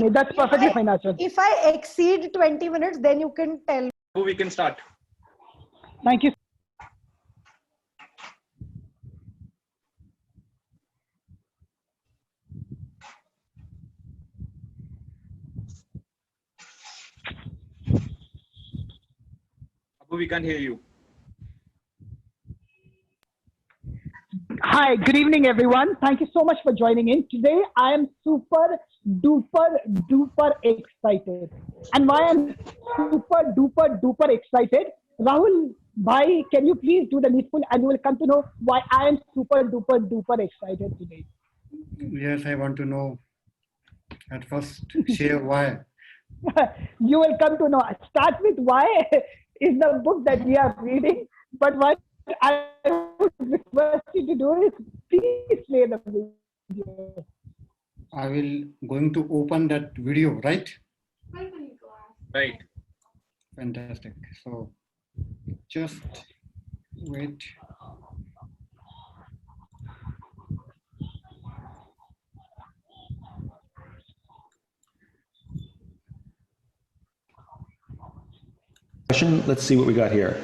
fine. That's perfectly fine, Achal. If I exceed 20 minutes, then you can tell. We can start. Thank you. Abu, we can't hear you. Hi, good evening, everyone. Thank you so much for joining in. Today, I am super duper excited. And why I'm super duper excited, Rahul Bhai, can you please do the needful and you will come to know why I am super duper excited today. Yes, I want to know. At first, share why. You will come to know. Start with why is the book that we are reading, but what I would request you to do is please play the video. I will going to open that video, right? Right. Fantastic. So just wait. Let's see what we got here.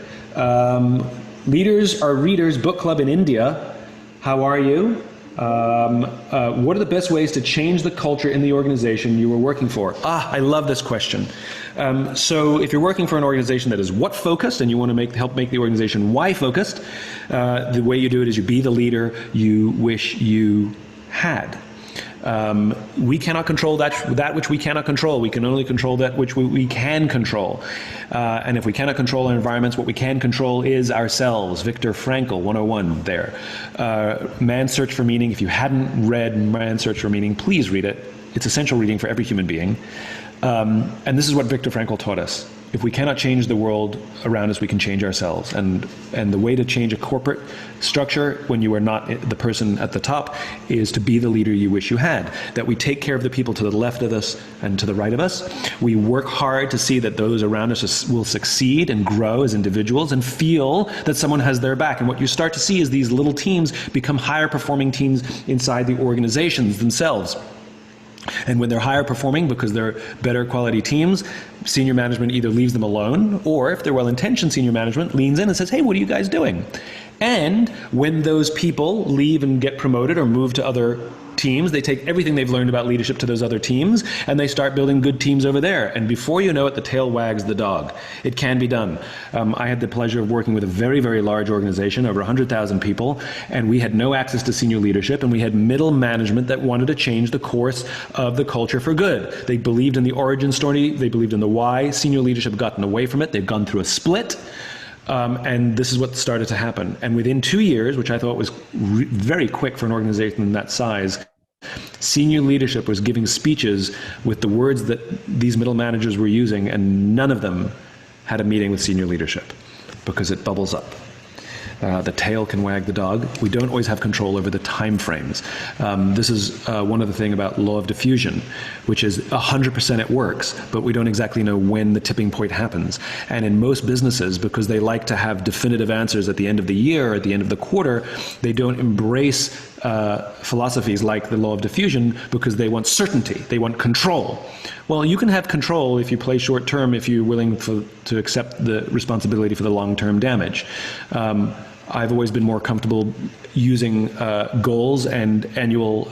Leaders are Readers Book Club in India. How are you? What are the best ways to change the culture in the organization you were working for? I love this question. So if you're working for an organization that is what focused and you want to help make the organization why focused, the way you do it is you be the leader you wish you had. We cannot control that which we cannot control. We can only control that which we can control. And if we cannot control our environments, what we can control is ourselves. Viktor Frankl, 101 there. Man's Search for Meaning. If you hadn't read Man's Search for Meaning, please read it. It's essential reading for every human being. And this is what Viktor Frankl taught us. If we cannot change the world around us, we can change ourselves. And the way to change a corporate structure when you are not the person at the top is to be the leader you wish you had. That we take care of the people to the left of us and to the right of us. We work hard to see that those around us will succeed and grow as individuals and feel that someone has their back. And what you start to see is these little teams become higher performing teams inside the organizations themselves. And when they're higher performing because they're better quality teams, senior management either leaves them alone, or if they're well-intentioned, senior management leans in and says, hey, what are you guys doing? And when those people leave and get promoted or move to other teams, they take everything they've learned about leadership to those other teams, and they start building good teams over there. And before you know it, the tail wags the dog. It can be done. I had the pleasure of working with a very, very large organization, over 100,000 people, and we had no access to senior leadership, and we had middle management that wanted to change the course of the culture for good. They believed in the origin story, they believed in the why. Senior leadership had gotten away from it. They've gone through a split. And this is what started to happen. And within 2 years, which I thought was very quick for an organization that size, senior leadership was giving speeches with the words that these middle managers were using, and none of them had a meeting with senior leadership because it bubbles up. The tail can wag the dog. We don't always have control over the time frames. This is one of the things about law of diffusion, which is 100% it works, but we don't exactly know when the tipping point happens. And in most businesses, because they like to have definitive answers at the end of the year or at the end of the quarter, they don't embrace philosophies like the law of diffusion because they want certainty, they want control. Well, you can have control if you play short term, if you're willing to accept the responsibility for the long-term damage. I've always been more comfortable using goals and annual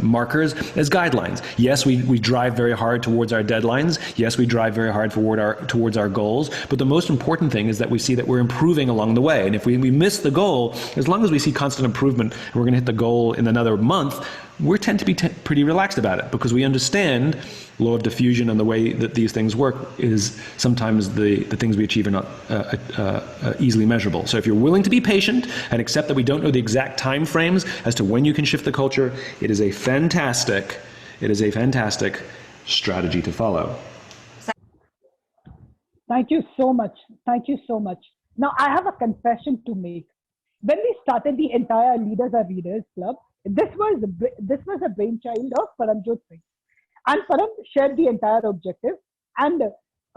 markers as guidelines. Yes, we drive very hard towards our deadlines. Yes, we drive very hard towards our goals. But the most important thing is that we see that we're improving along the way. And if we miss the goal, as long as we see constant improvement, and we're going to hit the goal in another month, we tend to be pretty relaxed about it because we understand law of diffusion and the way that these things work is sometimes the things we achieve are not easily measurable. So if you're willing to be patient and accept that we don't know the exact time frames as to when you can shift the culture, it is a fantastic strategy to follow. Thank you so much. Thank you so much. Now, I have a confession to make. When we started the entire Leaders Are Readers Club, this was a brainchild of Paramjot Singh. And Param shared the entire objective. And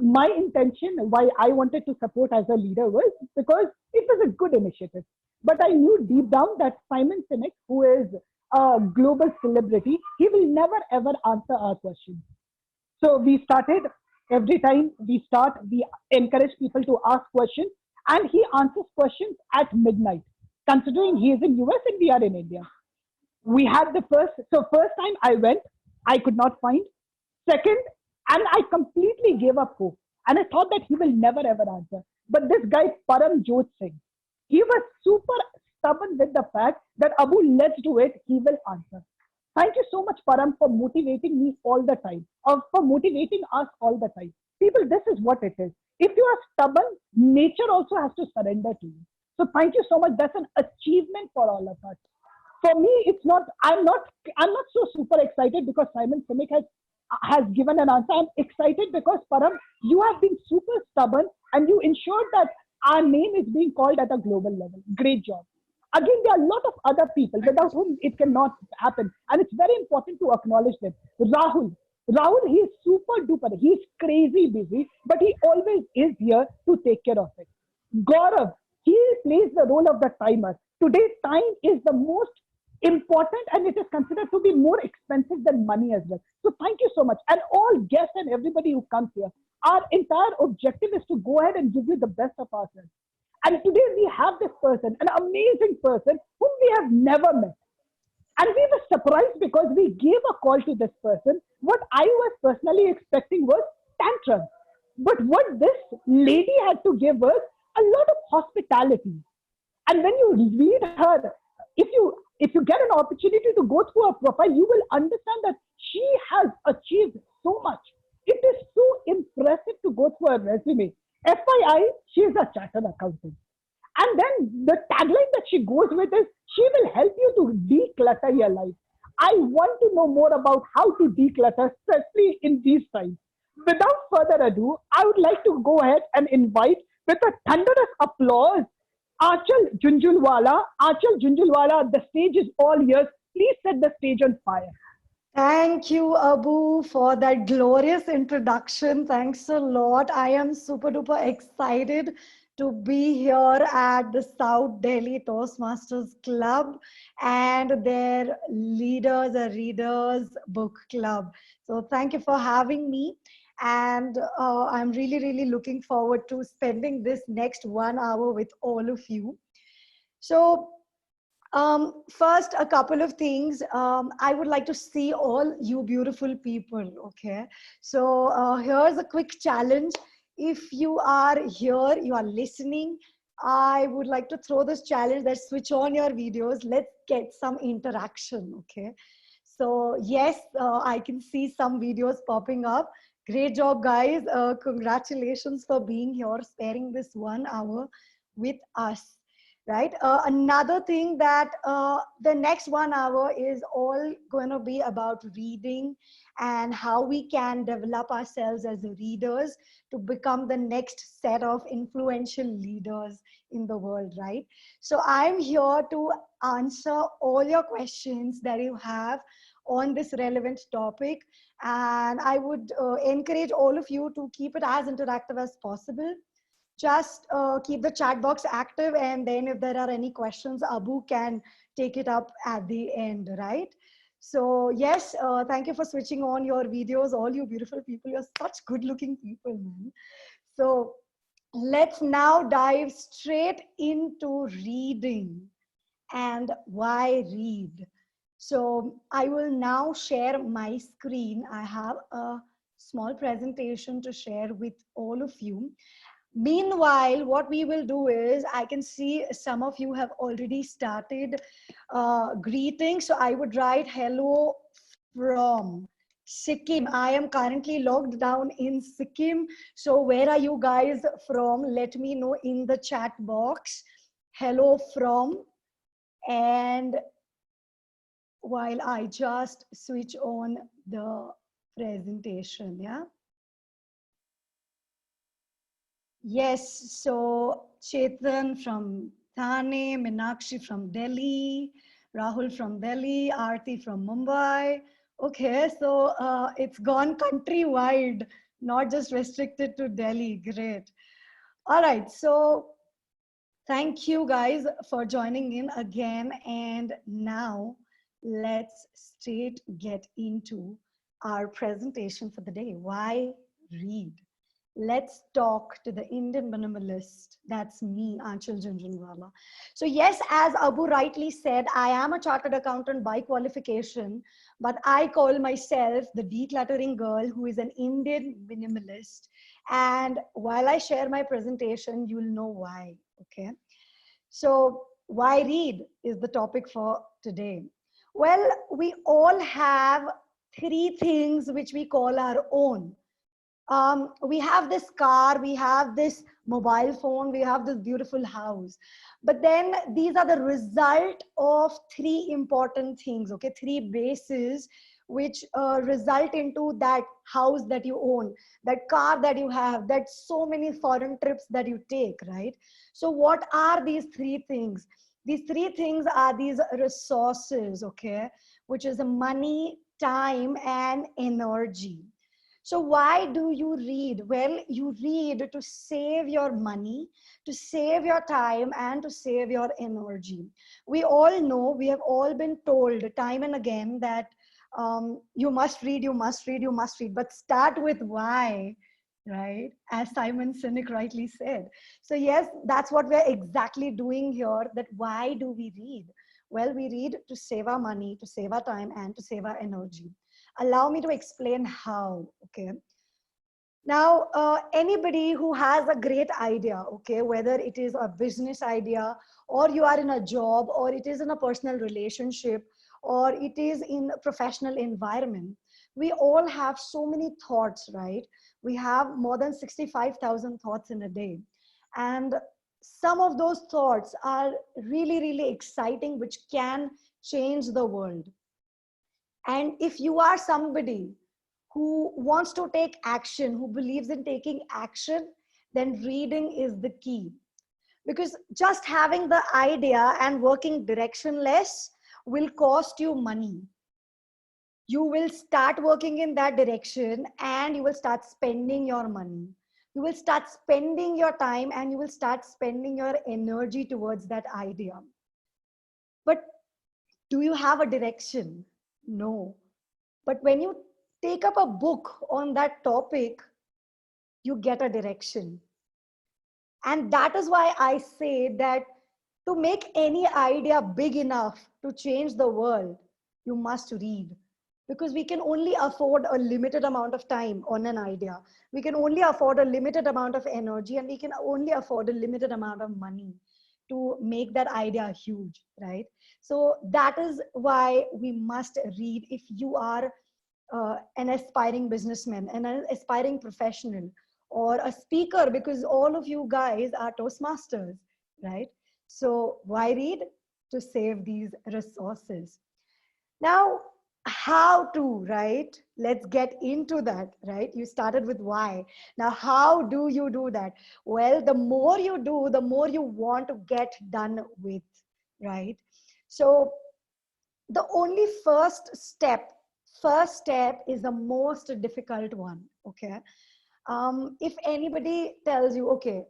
my intention, why I wanted to support as a leader was because it was a good initiative. But I knew deep down that Simon Sinek, who is a global celebrity, he will never ever answer our questions. So we started, every time we start, we encourage people to ask questions, and he answers questions at midnight, considering he is in US and we are in India. We had the first time I went, I could not find. Second, and I completely gave up hope. And I thought that he will never ever answer. But this guy, Paramjot Singh, he was super stubborn with the fact that Abu, let's do it, he will answer. Thank you so much, Param, for motivating me all the time, or for motivating us all the time. People, this is what it is. If you are stubborn, nature also has to surrender to you. So thank you so much. That's an achievement for all of us. For me, it's not. I'm not so super excited because Simon Sinek has given an answer. I'm excited because Param, you have been super stubborn and you ensured that our name is being called at a global level. Great job. Again, there are a lot of other people without whom it cannot happen. And it's very important to acknowledge them. Rahul, he is super duper. He's crazy busy, but he always is here to take care of it. Gaurav, he plays the role of the timer. Today, time is the most important and it is considered to be more expensive than money as well. So thank you so much. And all guests and everybody who comes here, our entire objective is to go ahead and give you the best of ourselves. And today we have this person, an amazing person whom we have never met. And we were surprised because we gave a call to this person. What I was personally expecting was tantrum. But what this lady had to give was a lot of hospitality. And when you read her, if you get an opportunity to go through her profile, you will understand that she has achieved so much. It is so impressive to go through her resume. FYI, she is a chartered accountant. And then the tagline that she goes with is, she will help you to declutter your life. I want to know more about how to declutter, especially in these times. Without further ado, I would like to go ahead and invite, with a thunderous applause, Achal Junjunwala. Achal Junjunwala, the stage is all yours. Please set the stage on fire. Thank you, Abu, for that glorious introduction. Thanks a lot. I am super duper excited to be here at the South Delhi Toastmasters Club and their Leaders and Readers Book Club. So thank you for having me. And I'm really looking forward to spending this next 1 hour with all of you. So first, a couple of things. I would like to see all you beautiful people, okay? So here's a quick challenge. If you are here, you are listening, I would like to throw this challenge that switch on your videos. Let's get some interaction, okay? So yes, I can see some videos popping up. Great job, guys. Congratulations for being here, sparing this 1 hour with us. Right. Another thing that the next 1 hour is all going to be about reading and how we can develop ourselves as readers to become the next set of influential leaders in the world, right? So I'm here to answer all your questions that you have on this relevant topic. And I would encourage all of you to keep it as interactive as possible. Just keep the chat box active, and then if there are any questions, Abu can take it up at the end, right? So yes, thank you for switching on your videos, all you beautiful people. You're such good looking people, man. So let's now dive straight into reading and why read. So I will now share my screen. I have a small presentation to share with all of you. Meanwhile, what we will do is, I can see some of you have already started greeting. So I would write hello from Sikkim. I am currently logged down in Sikkim. So where are you guys from? Let me know in the chat box. Hello from. And while I just switch on the presentation, yeah. Yes, so Chetan from Thane, Meenakshi from Delhi, Rahul from Delhi, Aarti from Mumbai. Okay, so it's gone countrywide, not just restricted to Delhi. Great. All right, so thank you guys for joining in again. And now let's straight get into our presentation for the day. Why read? Let's talk to the Indian minimalist. That's me, Aanchal Jhunjhunwala. So yes, as Abu rightly said, I am a chartered accountant by qualification, but I call myself the decluttering girl who is an Indian minimalist. And while I share my presentation, you'll know why, okay? So why read is the topic for today. Well, we all have three things which we call our own. We have this car, we have this mobile phone, we have this beautiful house. But then these are the result of three important things, okay? Three bases which result into that house that you own, that car that you have, that so many foreign trips that you take, right? So what are these three things? These three things are these resources, okay? Which is money, time, and energy. So why do you read? Well, you read to save your money, to save your time, and to save your energy. We all know, we have all been told time and again that you must read, you must read, you must read, but start with why, right? As Simon Sinek rightly said. So yes, that's what we're exactly doing here, that why do we read? Well, we read to save our money, to save our time, and to save our energy. Allow me to explain how, okay? Now, anybody who has a great idea, okay, whether it is a business idea, or you are in a job, or it is in a personal relationship, or it is in a professional environment, we all have so many thoughts, right? We have more than 65,000 thoughts in a day. And some of those thoughts are really, really exciting, which can change the world. And if you are somebody who wants to take action, who believes in taking action, then reading is the key. Because just having the idea and working directionless will cost you money. You will start working in that direction and you will start spending your money. You will start spending your time and you will start spending your energy towards that idea. But do you have a direction? No. But when you take up a book on that topic, you get a direction. And that is why I say that to make any idea big enough to change the world, you must read. Because we can only afford a limited amount of time on an idea. We can only afford a limited amount of energy, and we can only afford a limited amount of money to make that idea huge, right? So that is why we must read. If you are an aspiring businessman and an aspiring professional or a speaker, because all of you guys are Toastmasters, right? So why read? To save these resources. Now, how to, right? Let's get into that, right? You started with why. Now, how do you do that? Well, the more you do, the more you want to get done with, right? So the only first step is the most difficult one, okay? If anybody tells you, okay,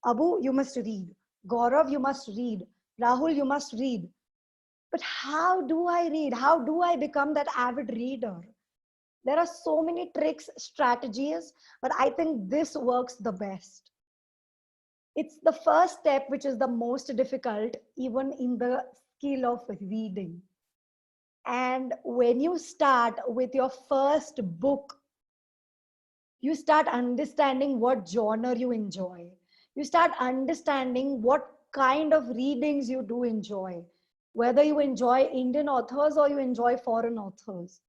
Abu, you must read, Gaurav, you must read, Rahul, you must read, but how do I read? How do I become that avid reader? There are so many tricks, strategies, but I think this works the best. It's the first step which is the most difficult, even in the skill of reading. And when you start with your first book, you start understanding what genre you enjoy. You start understanding what kind of readings you do enjoy, whether you enjoy Indian authors or you enjoy foreign authors.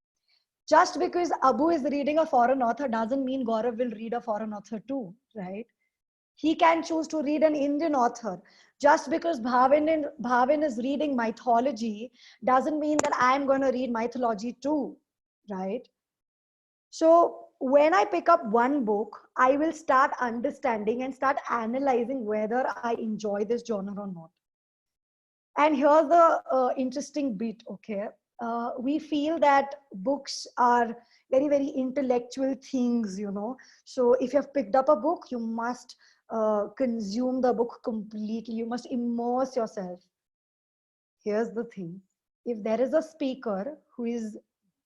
Just because Abu is reading a foreign author doesn't mean Gaurav will read a foreign author too, right? He can choose to read an Indian author. Just because Bhavin is reading mythology doesn't mean that I'm going to read mythology too, right? So when I pick up one book, I will start understanding and start analyzing whether I enjoy this genre or not. And here's the interesting bit, okay? We feel that books are very, very intellectual things, you know. So if you have picked up a book, you must consume the book completely. You must immerse yourself. Here's the thing. if there is a speaker who is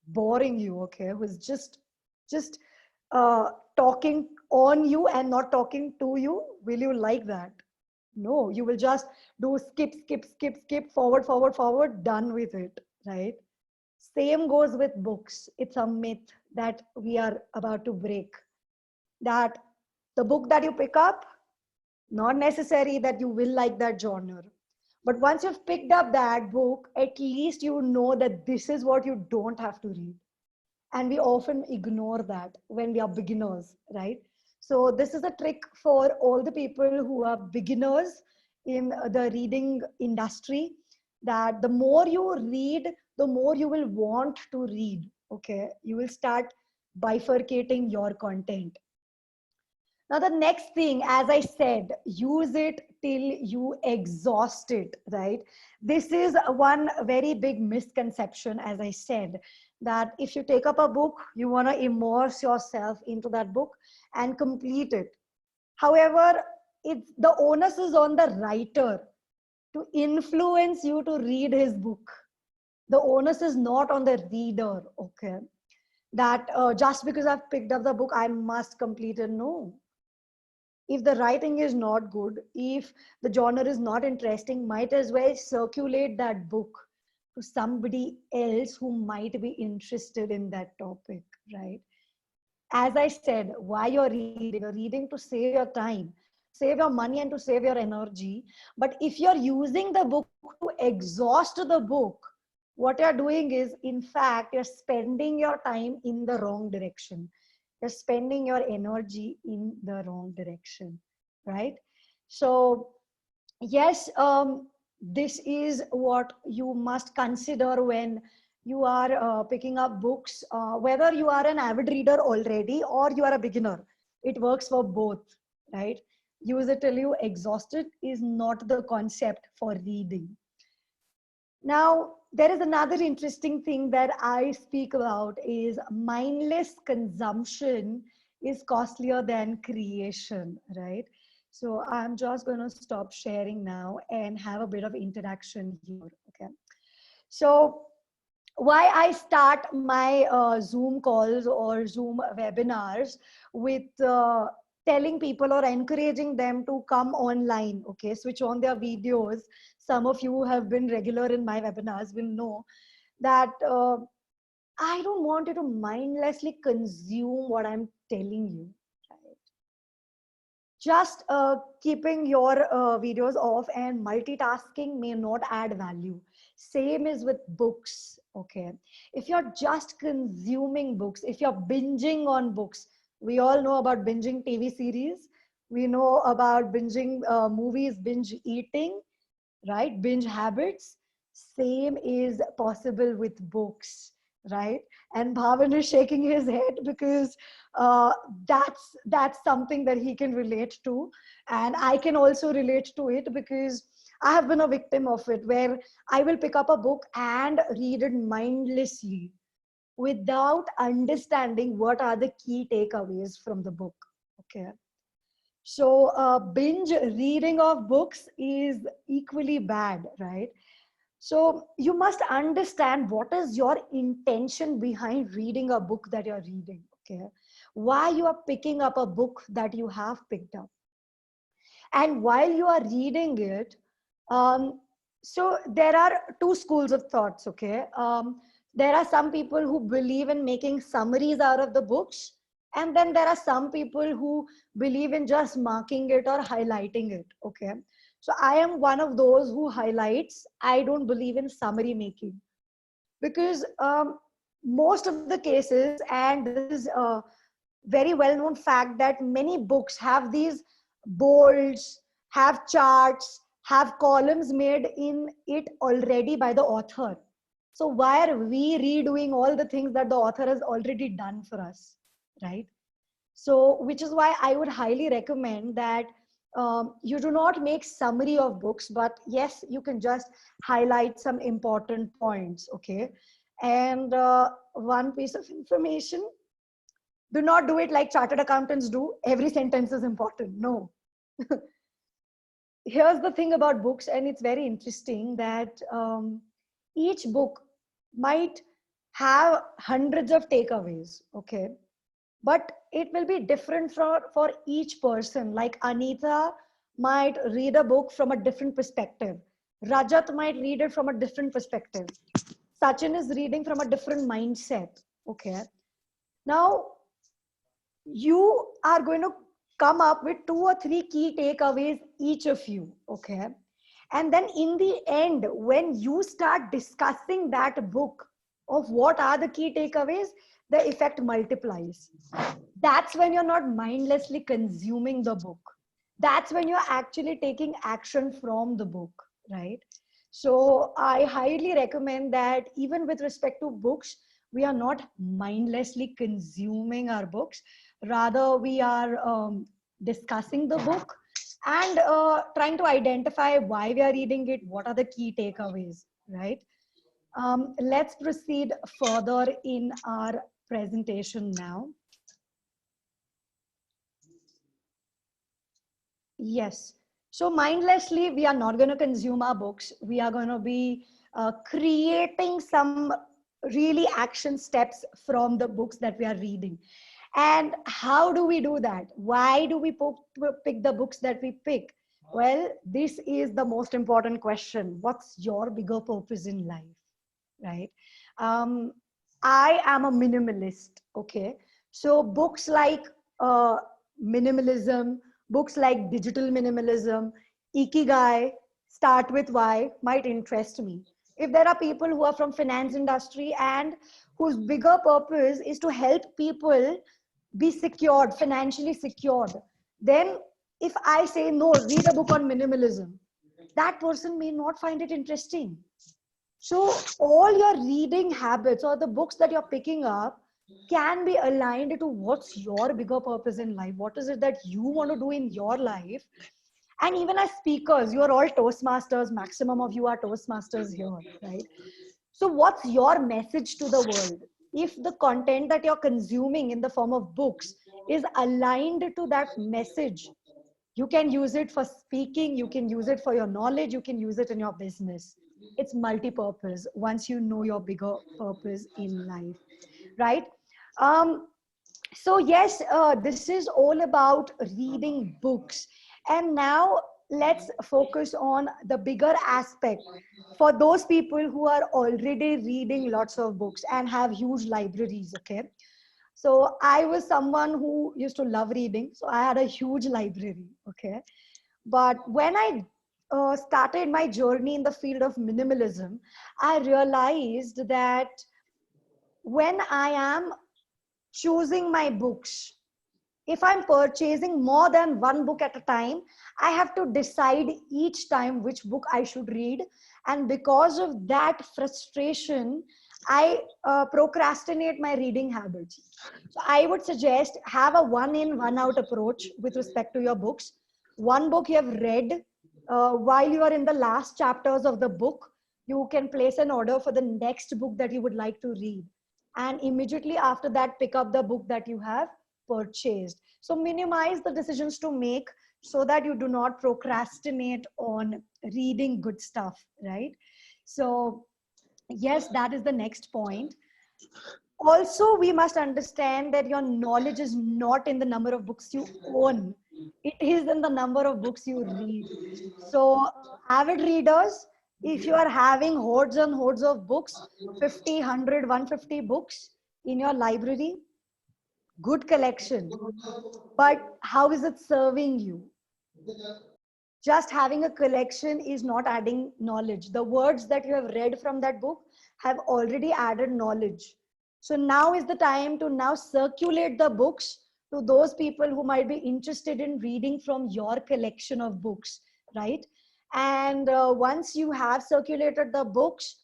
boring you, okay, who is just talking on you and not talking to you, will you like that? No, you will just do skip, skip, skip, skip, forward, forward, forward, done with it, right? Same goes with books. It's a myth that we are about to break. That the book that you pick up, not necessary that you will like that genre. But once you've picked up that book, at least you know that this is what you don't have to read. And we often ignore that when we are beginners, right? So this is a trick for all the people who are beginners in the reading industry, that the more you read, the more you will want to read, okay? You will start bifurcating your content. Now, the next thing, as I said, use it till you exhaust it, right? This is one very big misconception, as I said, that if you take up a book, you want to immerse yourself into that book and complete it. However, the onus is on the writer to influence you to read his book. The onus is not on the reader, okay? That just because I've picked up the book, I must complete it. No. If the writing is not good, if the genre is not interesting, might as well circulate that book to somebody else who might be interested in that topic, right? As I said, why you're reading to save your time, save your money and to save your energy. But if you're using the book to exhaust the book, what you're doing is, in fact, you're spending your time in the wrong direction. You're spending your energy in the wrong direction, right? So yes, this is what you must consider when you are picking up books, whether you are an avid reader already or you are a beginner. It works for both, right? Use it till you exhaust it is not the concept for reading. Now, there is another interesting thing that I speak about is mindless consumption is costlier than creation, right? So I'm just going to stop sharing now and have a bit of interaction here, okay? So why I start my Zoom calls or Zoom webinars with telling people or encouraging them to come online, okay, switch on their videos. Some of you who have been regular in my webinars will know that I don't want you to mindlessly consume what I'm telling you. Right? Just keeping your videos off and multitasking may not add value. Same is with books, okay? If you're just consuming books, if you're binging on books, we all know about binging TV series. We know about binging movies, binge eating, right? Binge habits. Same is possible with books, right? And Bhavan is shaking his head because that's something that he can relate to. And I can also relate to it because I have been a victim of it, where I will pick up a book and read it mindlessly without understanding what are the key takeaways from the book, okay? So binge reading of books is equally bad, right? So you must understand what is your intention behind reading a book that you're reading, okay? Why you are picking up a book that you have picked up. And while you are reading it, so there are two schools of thoughts, okay? There are some people who believe in making summaries out of the books. And then there are some people who believe in just marking it or highlighting it, okay? So I am one of those who highlights. I don't believe in summary making. Because most of the cases, and this is a very well-known fact, that many books have these bolds, have charts, have columns made in it already by the author. So why are we redoing all the things that the author has already done for us, right? So, which is why I would highly recommend that you do not make summary of books, but yes, you can just highlight some important points, okay? And one piece of information, do not do it like chartered accountants do. Every sentence is important. No. Here's the thing about books, and it's very interesting that each book might have hundreds of takeaways, okay? But it will be different for each person. Like Anita might read a book from a different perspective. Rajat might read it from a different perspective. Sachin is reading from a different mindset, okay? Now, you are going to come up with 2 or 3 key takeaways, each of you, okay? And then in the end, when you start discussing that book of what are the key takeaways, the effect multiplies. That's when you're not mindlessly consuming the book. That's when you're actually taking action from the book, right? So I highly recommend that even with respect to books, we are not mindlessly consuming our books. Rather, we are discussing the book and trying to identify why we are reading it, what are the key takeaways, right? Let's proceed further in our presentation now. Yes. So mindlessly, we are not going to consume our books. We are going to be creating some really action steps from the books that we are reading. And how do we do that? Why do we pick the books that we pick? Well, this is the most important question. What's your bigger purpose in life, right? I am a minimalist, okay? So books like minimalism, books like digital minimalism, Ikigai, Start With Why might interest me. If there are people who are from finance industry and whose bigger purpose is to help people be secured, financially secured, then if I say, no, read a book on minimalism, that person may not find it interesting. So all your reading habits or the books that you're picking up can be aligned to what's your bigger purpose in life. What is it that you want to do in your life? And even as speakers, you are all Toastmasters. Maximum of you are Toastmasters here, right? So what's your message to the world? If the content that you're consuming in the form of books is aligned to that message, you can use it for speaking, you can use it for your knowledge, you can use it in your business. It's multi-purpose once you know your bigger purpose in life, right? So yes, this is all about reading books. And now let's focus on the bigger aspect for those people who are already reading lots of books and have huge libraries, okay? So I was someone who used to love reading. So I had a huge library, okay? But when I started my journey in the field of minimalism, I realized that when I am choosing my books, if I'm purchasing more than one book at a time, I have to decide each time which book I should read. And because of that frustration, I procrastinate my reading habits. So I would suggest have a one in, one out approach with respect to your books. One book you have read, while you are in the last chapters of the book, you can place an order for the next book that you would like to read. And immediately after that, pick up the book that you have purchased. So minimize the decisions to make so that you do not procrastinate on reading good stuff, right? So yes, that is the next point. Also, we must understand that your knowledge is not in the number of books you own. It is in the number of books you read. So avid readers, if you are having hordes and hordes of books, 50, 100, 150 books in your library, good collection, but how is it serving you? Just having a collection is not adding knowledge. The words that you have read from that book have already added knowledge. So now is the time to now circulate the books to those people who might be interested in reading from your collection of books, right? And once you have circulated the books,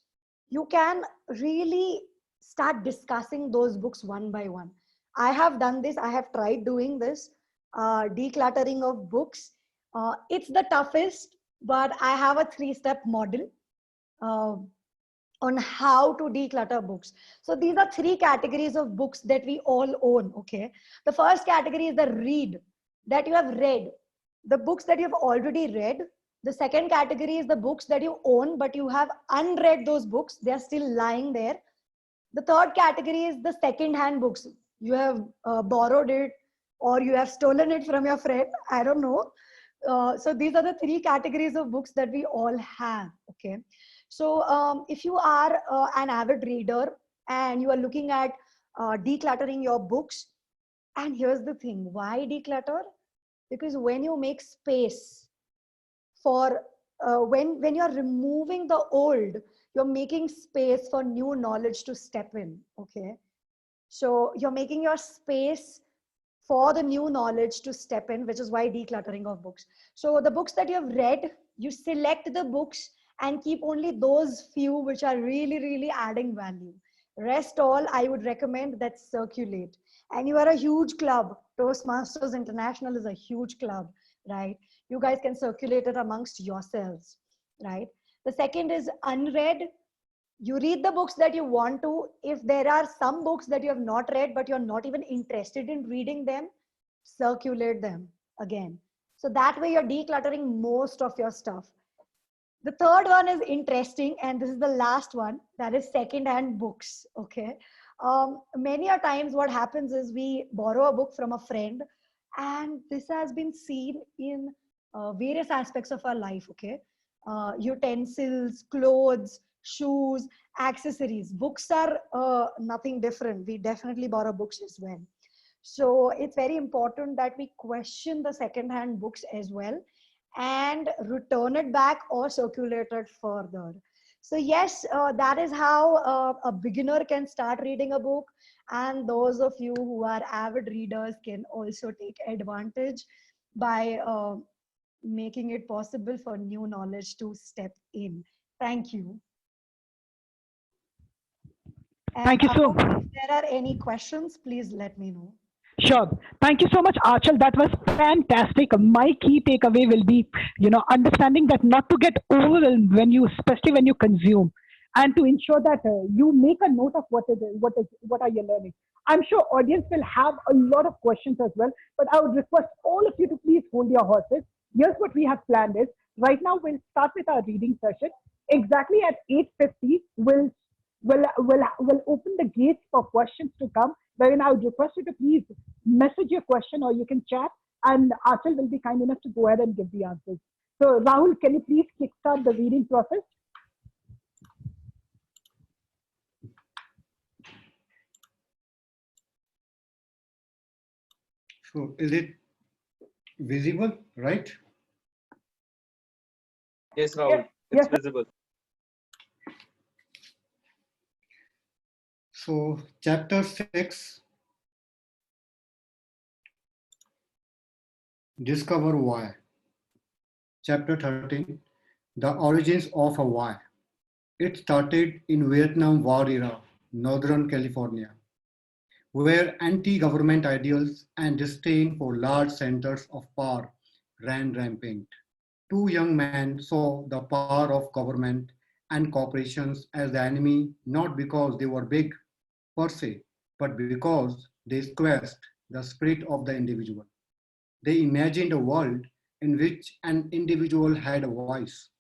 you can really start discussing those books one by one. I have done this. I have tried doing this, decluttering of books. It's the toughest, but I have a 3-step model on how to declutter books. So these are 3 categories of books that we all own, okay? The first category is the read, that you have read. The books that you have already read, The second category is the books that you own, but you have unread those books. They are still lying there. The third category is the second-hand books. You have borrowed it or you have stolen it from your friend. I don't know. So these are the three categories of books that we all have. Okay. So if you are an avid reader and you are looking at decluttering your books, and here's the thing, why declutter? Because when you make space for, when you're removing the old, you're making space for new knowledge to step in. Okay. So you're making your space for the new knowledge to step in, which is why decluttering of books. So the books that you have read, you select the books and keep only those few which are really, really adding value. Rest all, I would recommend that circulate. And you are a huge club. Toastmasters International is a huge club, right? You guys can circulate it amongst yourselves, right? The second is unread. You read the books that you want to. If there are some books that you have not read, but you're not even interested in reading them, circulate them again. So that way you're decluttering most of your stuff. The third one is interesting, and this is the last one, that is second-hand books. Okay. Many a times what happens is we borrow a book from a friend, and this has been seen in various aspects of our life. Okay. Utensils, clothes, shoes, accessories. Books are nothing different. We definitely borrow books as well. So it's very important that we question the second-hand books as well and return it back or circulate it further. So yes, that is how a beginner can start reading a book. And those of you who are avid readers can also take advantage by making it possible for new knowledge to step in. Thank you. And Thank you so Apu, if there are any questions, please let me know. Sure. Thank you so much, Achal. That was fantastic. My key takeaway will be, understanding that not to get overwhelmed when you, especially when you consume, and to ensure that you make a note of what are you learning. I'm sure audience will have a lot of questions as well, but I would request all of you to please hold your horses. Here's what we have planned is, right now we'll start with our reading session. Exactly at 8:50, we'll open the gates for questions to come. Wherein I would request you to please message your question or you can chat, and Achal will be kind enough to go ahead and give the answers. So Rahul, can you please kickstart the reading process? So is it visible, right? Yes, Rahul. Yes. It's visible. So chapter 6, discover why. Chapter 13, the origins of a why. It started in Vietnam War era, Northern California, where anti-government ideals and disdain for large centers of power ran rampant. Two young men saw the power of government and corporations as the enemy, not because they were big per se, but because they squashed the spirit of the individual. They imagined a world in which an individual had a voice.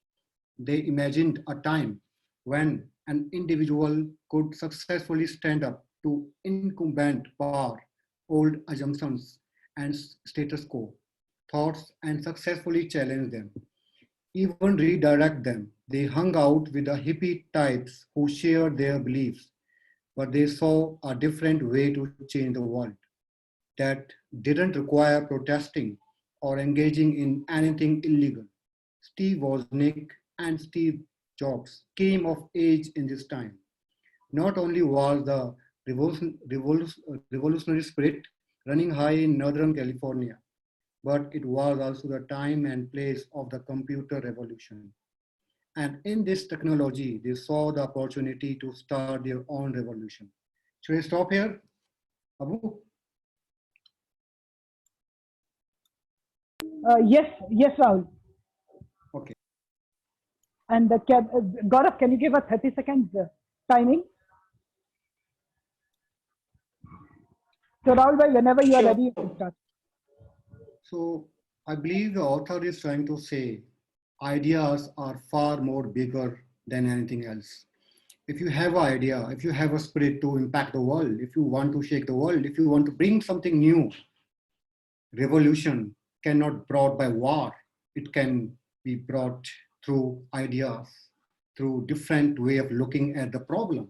They imagined a time when an individual could successfully stand up to incumbent power, old assumptions, and status quo thoughts and successfully challenge them, even redirect them. They hung out with the hippie types who shared their beliefs, but they saw a different way to change the world that didn't require protesting or engaging in anything illegal. Steve Wozniak and Steve Jobs came of age in this time. Not only was the revolutionary spirit running high in Northern California, but it was also the time and place of the computer revolution. And in this technology, they saw the opportunity to start their own revolution. Should I stop here, Abu? Yes, Rahul. Okay. And Gaurav, can you give us 30 seconds timing? So Rahul, whenever you are Sure. ready, you can start. So I believe the author is trying to say ideas are far more bigger than anything else. If you have an idea, if you have a spirit to impact the world, if you want to shake the world, if you want to bring something new, revolution cannot brought by war. It can be brought through ideas, through different way of looking at the problem.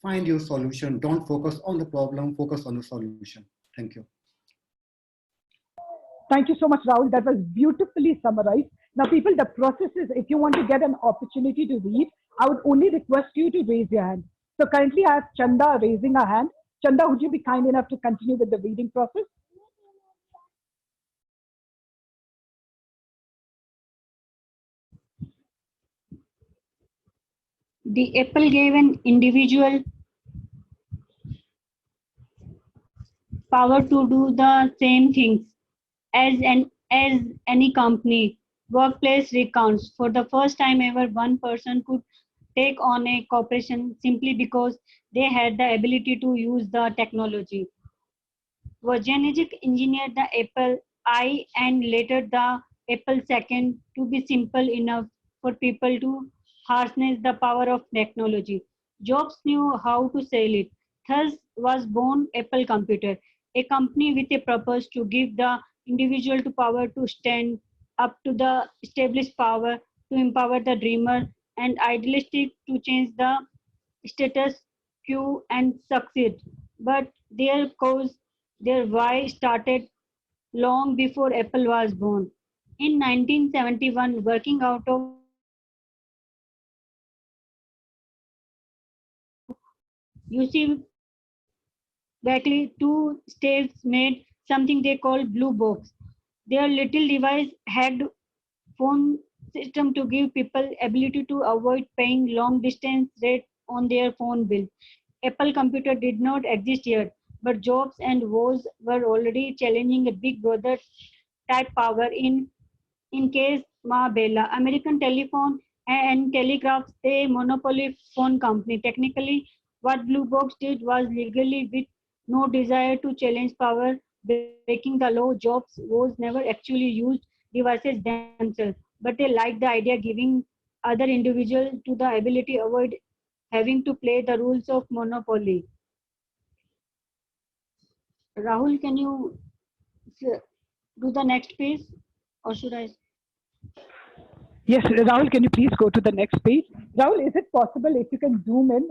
Find your solution. Don't focus on the problem, focus on the solution. Thank you. Thank you so much, Rahul. That was beautifully summarized. Now, people, the process is, if you want to get an opportunity to read, I would only request you to raise your hand. So currently I have Chanda raising her hand. Chanda, would you be kind enough to continue with the reading process? The Apple gave an individual power to do the same things as any company. Workplace recounts. For the first time ever, one person could take on a corporation simply because they had the ability to use the technology. Wozniak engineered the Apple I and later the Apple II to be simple enough for people to harness the power of technology. Jobs knew how to sell it. Thus was born Apple Computer, a company with a purpose to give the individual to power to stand up to the established power, to empower the dreamer, and idealistic to change the status quo and succeed. But their cause, their why started long before Apple was born. In 1971, working out of UC Berkeley, two states made something they called Blue Box. Their little device hacked phone system to give people ability to avoid paying long distance rate on their phone bill. Apple Computer did not exist yet, but Jobs and Woz were already challenging a big brother type power in case Ma Bella. American Telephone and Telegraph, a monopoly phone company. Technically, what Blue Box did was legally with no desire to challenge power, breaking the law. Jobs was never actually used devices themselves, but they liked the idea giving other individuals to the ability to avoid having to play the rules of monopoly. Rahul, can you do the next page, or should I? Yes, Rahul, can you please go to the next page? Rahul, is it possible if you can zoom in,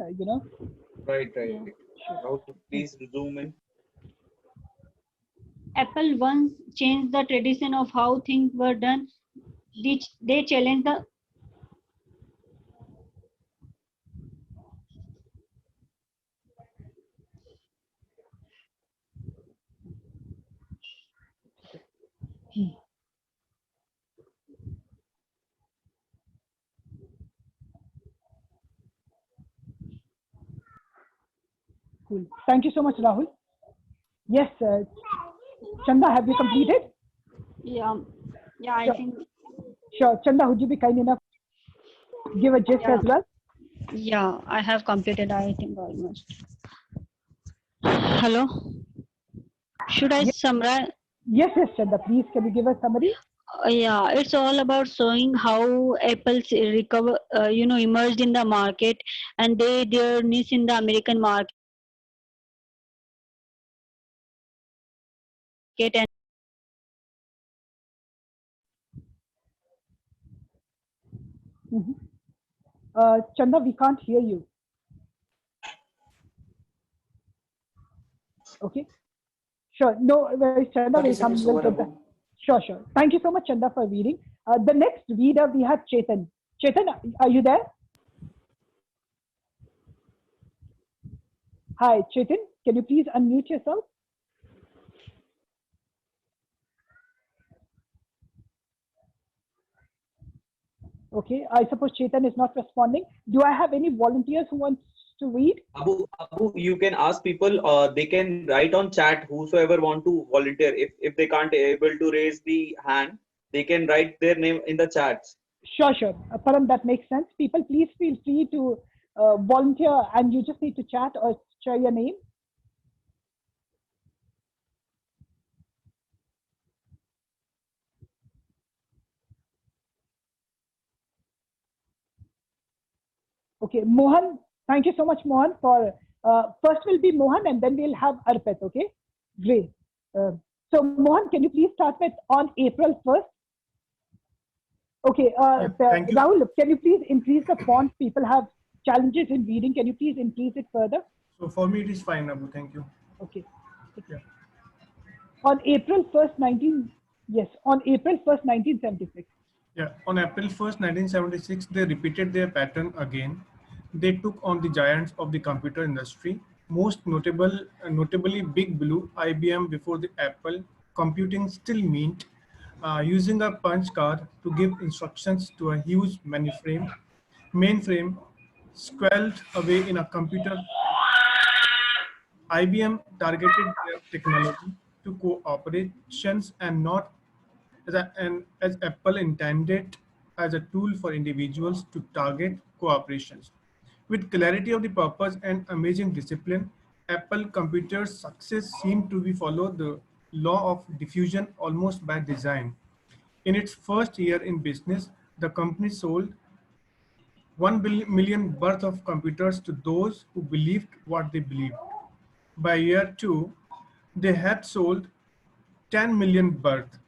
Right. Rahul, please zoom in. Apple once changed the tradition of how things were done. They challenged the Cool. Thank you so much, Rahul. Yes, Chanda, have you completed? yeah, I Sure. think Sure. Chanda, would you be kind enough to give a gist yeah, as well? yeah, I have completed. I think almost. Hello, should I Yes, summarize? yes, Chanda, please, can you give a summary? Yeah, it's all about showing how Apple's recover, emerged in the market and their niche in the American market and Mhm. Chanda, we can't hear you. Okay. Sure. No, Chanda will 30 come. seconds We'll over, get back. Abu. Sure. Thank you so much, Chanda, for reading. The next reader, we have Chetan. Chetan, are you there? Hi, Chetan. Can you please unmute yourself? Okay. I suppose Chetan is not responding. Do I have any volunteers who wants to read? Abu, you can ask people. They can write on chat. Whosoever want to volunteer. If they can't able to raise the hand, they can write their name in the chats. Sure. Param, that makes sense. People, please feel free to volunteer, and you just need to chat or share your name. Okay, Mohan, thank you so much, Mohan. For first will be Mohan, and then we'll have Arpit. Okay, great. So Mohan, can you please start with on April 1st? Okay, Thank you. Rahul, can you please increase the font? People have challenges in reading. Can you please increase it further? So for me, it is fine, Abu. Thank you. Okay. Yeah. On April 1st, on April 1st, 1976. Yeah, on April 1st, 1976, they repeated their pattern again. They took on the giants of the computer industry, notably Big Blue, IBM before the Apple, computing still Mint, using a punch card to give instructions to a huge mainframe squelched away in a computer. IBM targeted their technology to corporations and not as Apple intended as a tool for individuals to target corporations. With clarity of the purpose and amazing discipline, Apple Computer's success seemed to be follow the law of diffusion almost by design. In its first year in business, the company sold 1 million worth of computers to those who believed what they believed. By year 2, they had sold 10 million worth.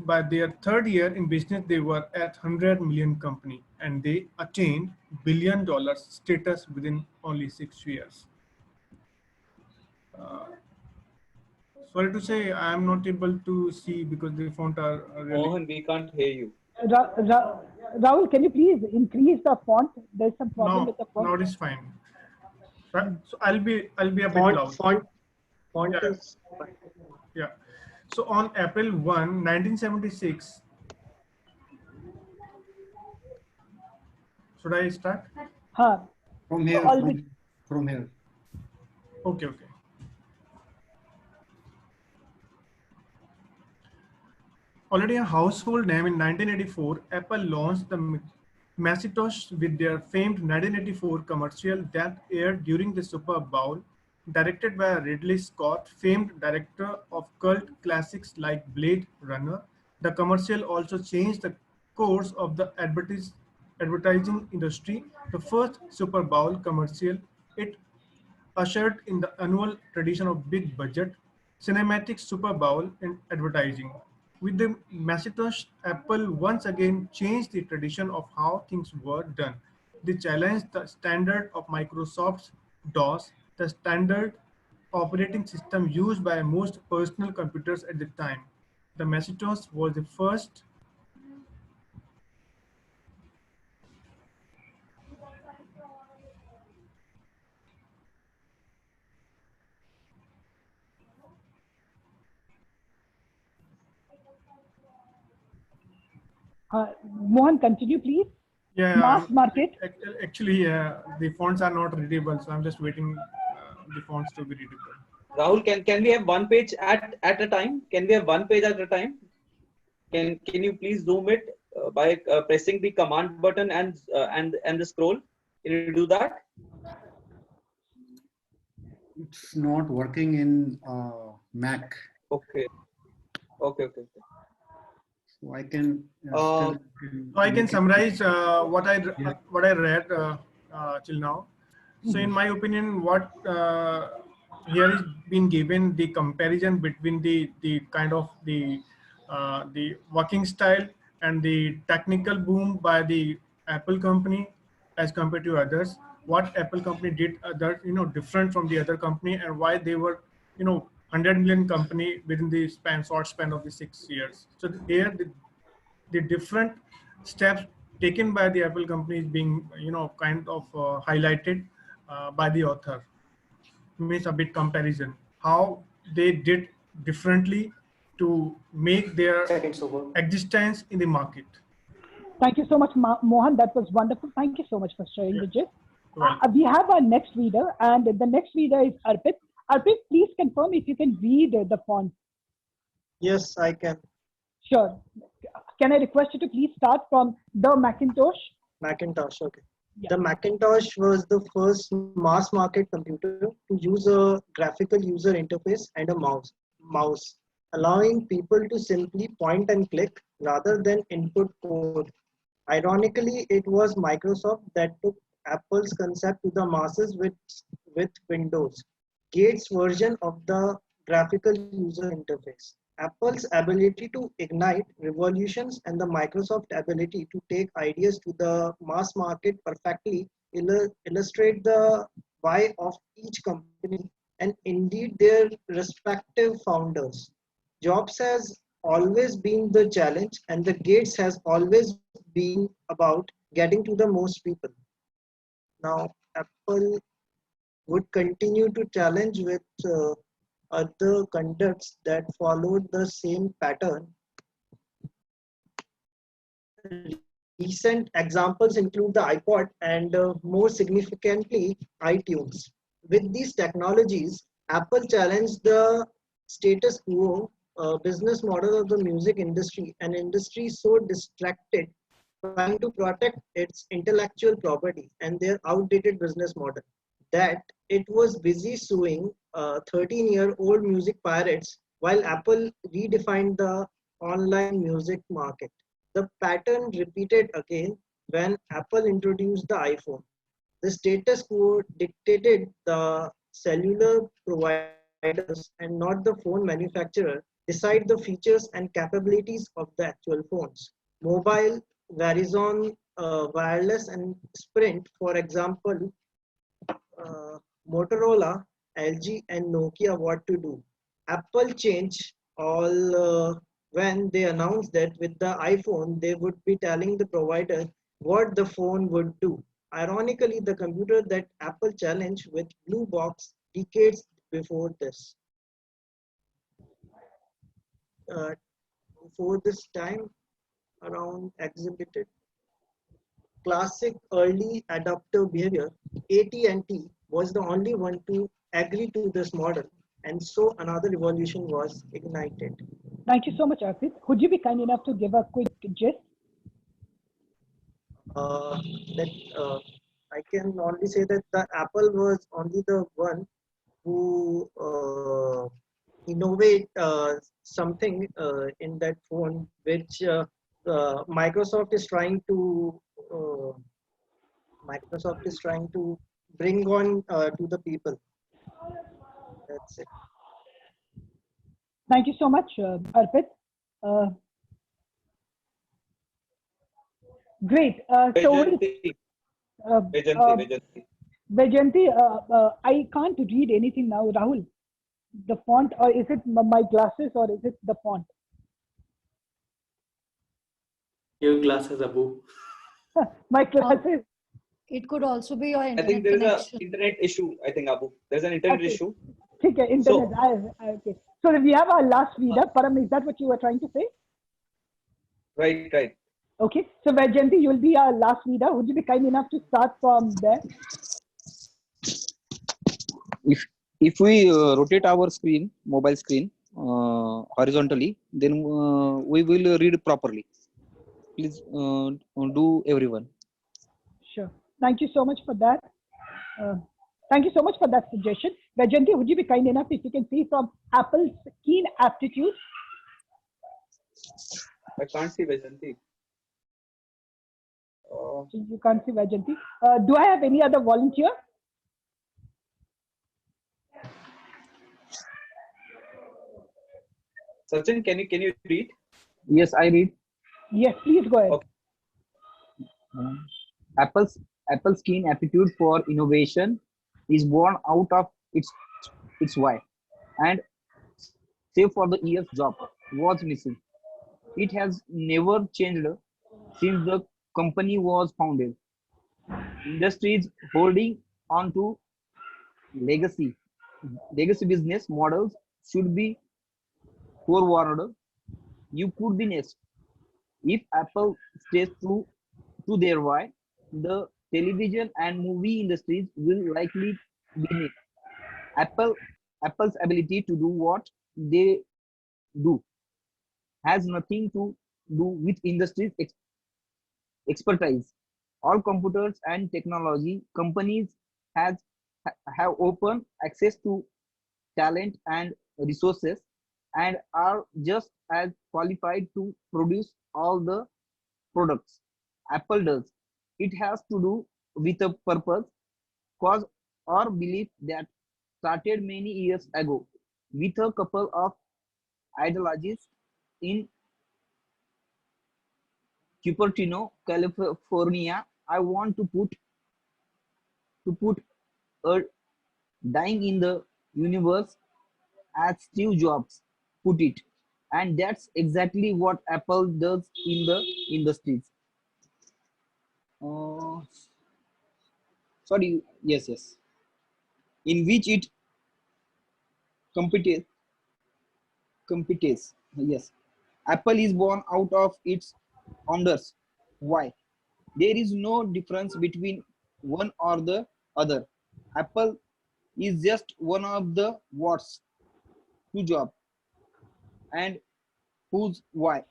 By their third year in business, they were at 100 million company, and they attained billion-dollar status within only 6 years. Sorry to say, I am not able to see because the font are really. Mohan, we can't hear you. Rahul, can you please increase the font? There's some problem with the font. Now it is fine. Right? So I'll be a bit loud. Font Yeah. is fine. Yeah. So on April 1, 1976, should I start? From here, Already- from here. Okay. Already a household name in 1984, Apple launched the Macintosh with their famed 1984 commercial that aired during the Super Bowl, directed by Ridley Scott, famed director of cult classics like Blade Runner. The commercial also changed the course of the advertising industry. The first Super Bowl commercial, it ushered in the annual tradition of big budget cinematic Super Bowl in advertising. With the Macintosh, Apple once again changed the tradition of how things were done. They challenged the standard of Microsoft's DOS, the standard operating system used by most personal computers at the time. The Macintosh was the first Mohan, continue, please. Yeah, Mass market. Actually, the fonts are not readable, so I'm just waiting the fonts to be readable. Rahul, can we have one page at a time? Can we have one page at a time? Can you please zoom it by pressing the command button and the scroll? Can you do that? It's not working in Mac. Okay. So I can. So I can summarize what I read till now. So in my opinion, what here is being given the comparison between the kind of the working style and the technical boom by the Apple company as compared to others. What Apple company did different from the other company, and why they were 100 million company within the short span of the 6 years. So here the different steps taken by the Apple company is being kind of highlighted by the author. Means a bit comparison how they did differently to make their existence in the market. Thank you so much, Mohan. That was wonderful. Thank you so much for sharing the gist. Right. We have our next reader, and the next reader is Arpit. Arpit, please confirm if you can read the font. Yes, I can. Sure. Can I request you to please start from the Macintosh? Macintosh, okay. Yeah. The Macintosh was the first mass market computer to use a graphical user interface and a mouse, allowing people to simply point and click rather than input code. Ironically, it was Microsoft that took Apple's concept to the masses with Windows, Gates' version of the graphical user interface. Apple's ability to ignite revolutions and the Microsoft ability to take ideas to the mass market perfectly illustrate the why of each company and indeed their respective founders. Jobs has always been the challenge, and the Gates has always been about getting to the most people. Now, Apple would continue to challenge with other conducts that followed the same pattern. Recent examples include the iPod and more significantly, iTunes. With these technologies, Apple challenged the status quo business model of the music industry, an industry so distracted trying to protect its intellectual property and their outdated business model that it was busy suing 13-year-old music pirates while Apple redefined the online music market. The pattern repeated again when Apple introduced the iPhone. The status quo dictated the cellular providers and not the phone manufacturer decide the features and capabilities of the actual phones. Mobile, Verizon, Wireless and Sprint, for example, Motorola, LG and Nokia what to do. Apple changed all when they announced that with the iPhone, they would be telling the provider what the phone would do. Ironically, the computer that Apple challenged with Blue Box decades before this. Before this time, around exhibited classic early adopter behavior, AT&T was the only one to agree to this model, and so another revolution was ignited. Thank you so much, Arpit. Would you be kind enough to give a quick gist? I can only say that the Apple was only the one who innovate something in that phone, which Microsoft is trying to bring on to the people. That's it. Thank you so much, Arpit. Great. Vajanti, Vajanti. Vajanti, I can't read anything now, Rahul. The font, or is it my glasses, or is it the font? Your glasses, Abu. My glasses. It could also be your I internet think there is connection. an internet issue. I think Abu, there's an internet Okay. issue. Okay, internet. Okay. So we have our last reader. Param, is that what you were trying to say? Right. Okay. So Vajanti, you'll be our last reader. Would you be kind enough to start from there? If we rotate our screen, mobile screen, horizontally, then we will read properly. Please do everyone. Sure. Thank you so much for that. Thank you so much for that suggestion. Vajanti, would you be kind enough if you can see from Apple's keen aptitude? I can't see Vajanti. You can't see Vajanti. Do I have any other volunteer? Sachin, can you read? Yes, I read. Yes, please go ahead. Okay. Apple's keen aptitude for innovation is born out of its why, and save for the years job was missing. It has never changed since the company was founded. Industries holding on to legacy business models should be forewarned. You could be next. If Apple stays true to their why, the television and movie industries will likely be next. Apple's ability to do what they do has nothing to do with industry's expertise. All computers and technology companies have open access to talent and resources and are just as qualified to produce all the products Apple does. It has to do with a purpose, cause, or belief that started many years ago with a couple of ideologies in Cupertino, California. I want to put a dying in the universe, as Steve Jobs put it, and that's exactly what Apple does in the industries. Uh, Sorry, yes, in which it competes. Competes. Yes, Apple is born out of its founders. Why? There is no difference between one or the other. Apple is just one of the what's to job and whose why.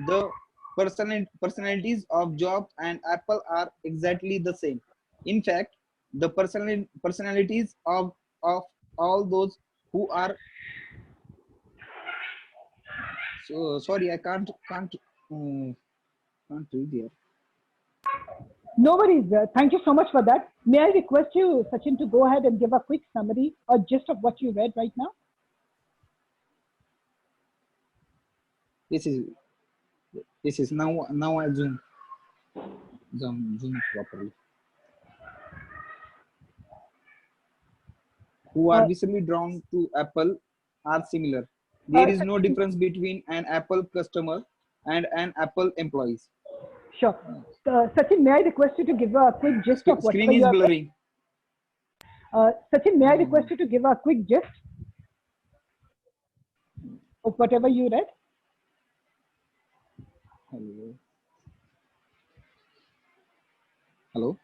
The personalities of Jobs and Apple are exactly the same. In fact, the personalities of all those who are so sorry, I can't read here. No worries. Thank you so much for that. May I request you, Sachin, to go ahead and give a quick summary or gist of what you read right now? This is now I zoom it properly. Who are visibly drawn to Apple are similar. There is no Sachin, difference between an Apple customer and an Apple employee. sure. Sachin, may I request you to give a quick gist of whatever Screen is you have read? blurring. Sachin, may I request you to give a quick gist of whatever you read? Hello.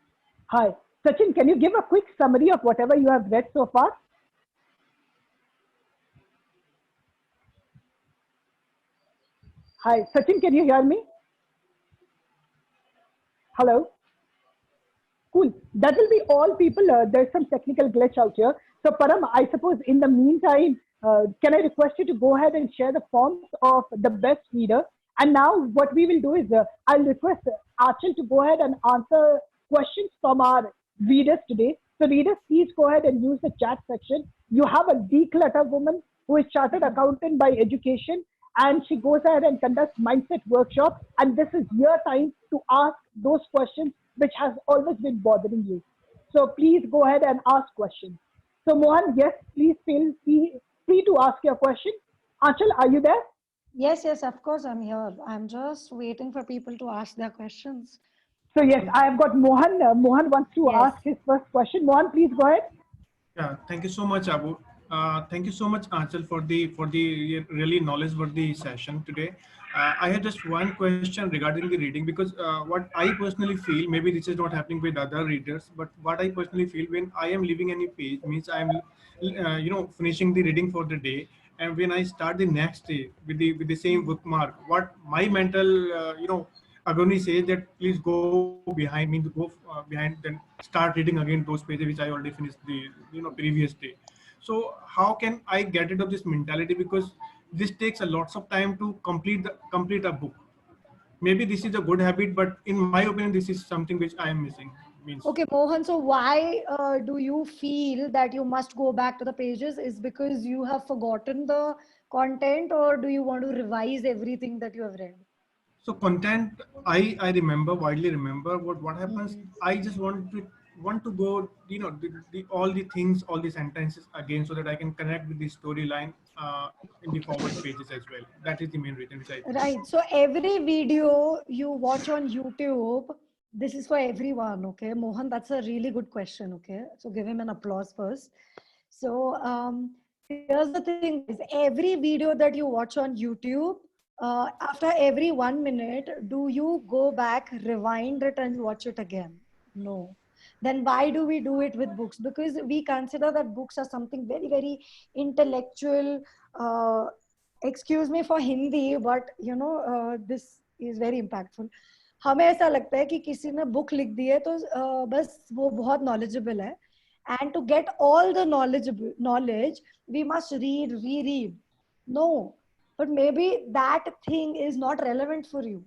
Hi. Sachin, can you give a quick summary of whatever you have read so far? Hi. Sachin, can you hear me? Hello? Cool. That will be all people. There's some technical glitch out here. So Param, I suppose in the meantime, can I request you to go ahead and share the forms of the best reader? And now what we will do is I'll request Achal to go ahead and answer questions from our readers today. So readers, please go ahead and use the chat section. You have a declutter woman who is chartered accountant by education, and she goes ahead and conducts mindset workshops. And this is your time to ask those questions which has always been bothering you. So please go ahead and ask questions. So Mohan, yes, please feel free to ask your question. Achal, are you there? Yes, of course I'm here. I'm just waiting for people to ask their questions. So yes, I have got Mohan. Mohan wants to ask his first question. Mohan, please go ahead. Yeah, thank you so much, Abu. Thank you so much, Achal, for the really knowledge-worthy session today. I had just one question regarding the reading, because what I personally feel, maybe this is not happening with other readers, but what I personally feel when I am leaving any page means I am, finishing the reading for the day, and when I start the next day with the same bookmark, what my mental, agony says that please go behind, means go behind, then start reading again those pages which I already finished the previous day. So how can I get rid of this mentality, because this takes a lots of time to complete a book. Maybe this is a good habit, but in my opinion this is something which I am missing. Means Okay, Mohan, so why do you feel that you must go back to the pages? Is because you have forgotten the content, or do you want to revise everything that you have read? so content, I remember, widely remember, what happens, I just want to go, all the things, all the sentences again, so that I can connect with the storyline in the forward pages as well. That is the main reason which I think. Right. So every video you watch on YouTube, this is for everyone. Okay, Mohan, that's a really good question. Okay, so give him an applause first. So here's the thing: is every video that you watch on YouTube, after every 1 minute, do you go back, rewind it, and watch it again? No. Then why do we do it with books? Because we consider that books are something very, very intellectual. Excuse me for Hindi, but this is very impactful. हमें ऐसा लगता है कि किसी ने book लिख दी है तो बस वो बहुत knowledgeable है, and to get all the knowledge we must reread. No, but maybe that thing is not relevant for you.